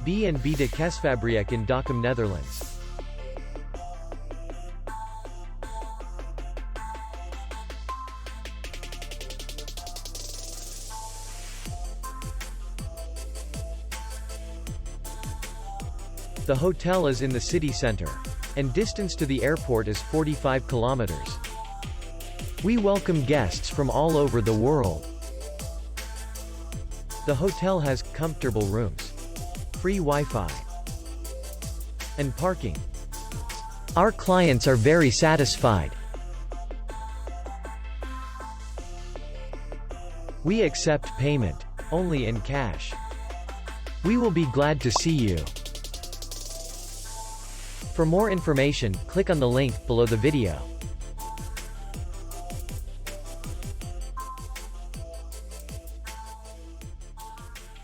B&B De Koesfabriek in Dokkum, Netherlands. The hotel is in the city center, and distance to the airport is 45 kilometers. We welcome guests from all over the world. The hotel has comfortable rooms, free Wi-Fi, and parking. Our clients are very satisfied. We accept payment only in cash. We will be glad to see you. For more information, click on the link below the video.